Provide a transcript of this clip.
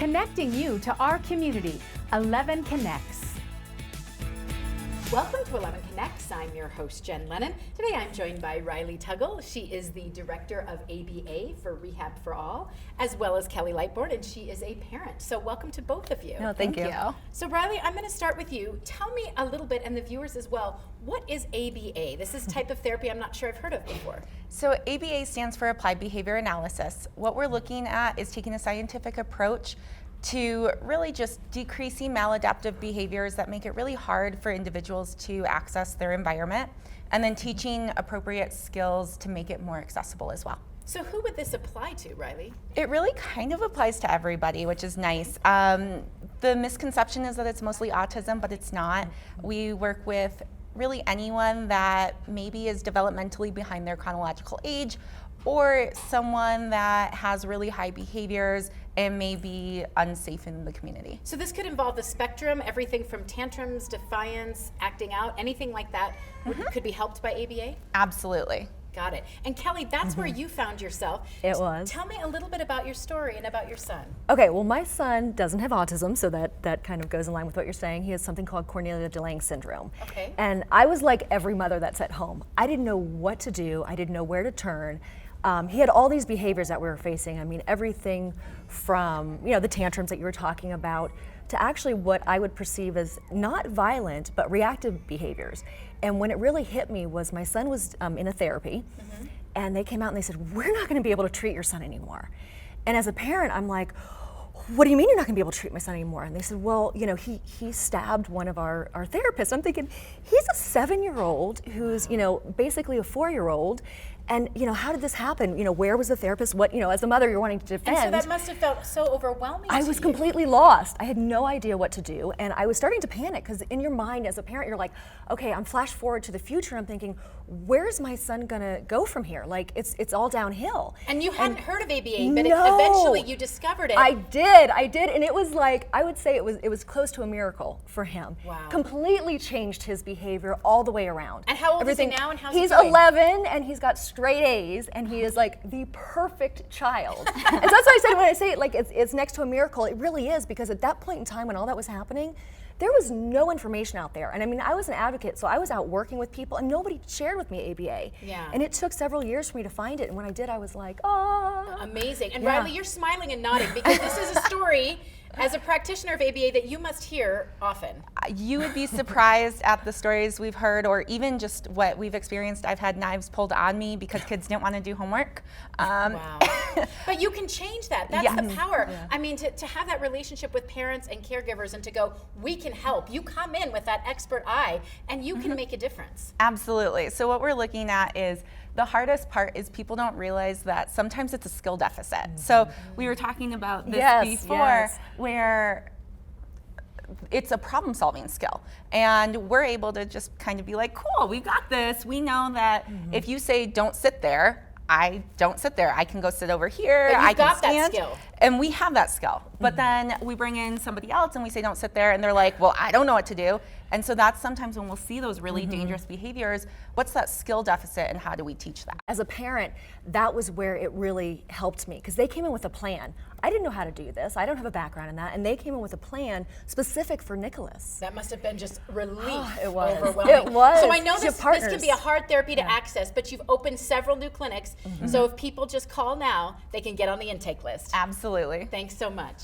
connecting you to our community, 11 Connects. Welcome to 11 Connects. I'm your host, Jen Lennon. Today I'm joined by Riley Tuggle. She is the Director of ABA for Rehab for All, as well as Kelly Lightbourne, and she is a parent. So welcome to both of you. No, thank you. So Riley, I'm going to start with you. Tell me a little bit, and the viewers as well, what is ABA? This is a type of therapy I'm not sure I've heard of before. So ABA stands for Applied Behavior Analysis. What we're looking at is taking a scientific approach to really just decreasing maladaptive behaviors that make it really hard for individuals to access their environment, and then teaching appropriate skills to make it more accessible as well. So who would this apply to, Riley? It really kind of applies to everybody, which is nice. The misconception is that it's mostly autism, but it's not. We work with really anyone that maybe is developmentally behind their chronological age, or someone that has really high behaviors and may be unsafe in the community. So this could involve the spectrum, everything from tantrums, defiance, acting out, anything like that could be helped by ABA? Absolutely. Got it. And Kelly, that's where you found yourself. It was. Tell me a little bit about your story and about your son. Okay, well, my son doesn't have autism, so that kind of goes in line with what you're saying. He has something called Cornelia de Lange syndrome. Okay. And I was like every mother that's at home. I didn't know what to do. I didn't know where to turn. He had all these behaviors that we were facing. I mean, everything from, the tantrums that you were talking about to actually what I would perceive as not violent, but reactive behaviors. And when it really hit me was my son was in a therapy, and they came out and they said, "We're not gonna be able to treat your son anymore." And as a parent, I'm like, "What do you mean you're not gonna be able to treat my son anymore?" And they said, "Well, he stabbed one of our therapists." I'm thinking, he's a 7-year-old who's, basically a 4-year-old. And, how did this happen? Where was the therapist? What, as a mother, you're wanting to defend. And so that must have felt so overwhelming I to was you. completely lost. I had no idea what to do. And I was starting to panic because in your mind as a parent, you're like, okay, I'm flash forward to the future. I'm thinking, where's my son gonna go from here? Like, it's all downhill. And you hadn't heard of ABA, but No. eventually you discovered it. I did. And it was like, I would say it was close to a miracle for him. Wow. Completely changed his behavior all the way around. And how old is he now and how's he He's doing? 11 and he's got straight A's and he is like the perfect child. And so that's why I said when I say it like it's next to a miracle, it really is, because at that point in time when all that was happening, there was no information out there. And I mean, I was an advocate, so I was out working with people and nobody shared with me ABA. Yeah. And it took several years for me to find it. And when I did, I was like, oh. Amazing. And Yeah. Riley, you're smiling and nodding because this is a story as a practitioner of ABA that you must hear often. You would be surprised at the stories we've heard, or even just what we've experienced. I've had knives pulled on me because kids didn't want to do homework. Wow. But you can change that. That's Yes. the power. Yeah. I mean, to have that relationship with parents and caregivers and to go, we can help. You come in with that expert eye and you can make a difference. Absolutely. So what we're looking at is the hardest part is people don't realize that sometimes it's a skill deficit. So we were talking about this before, where it's a problem solving skill. And we're able to just kind of be like, cool, we've got this. We know that if you say don't sit there, I don't sit there. I can go sit over here. But I can got stand. that skill. And we have that skill. But then we bring in somebody else and we say don't sit there, and they're like, well, I don't know what to do. And so that's sometimes when we'll see those really dangerous behaviors. What's that skill deficit and how do we teach that? As a parent, that was where it really helped me because they came in with a plan. I didn't know how to do this. I don't have a background in that. And they came in with a plan specific for Nicholas. That must have been just relief. It was. Overwhelming. It was. So I know Your this partners. can be a hard therapy to access, but you've opened several new clinics. So if people just call now, they can get on the intake list. Absolutely. Thanks so much.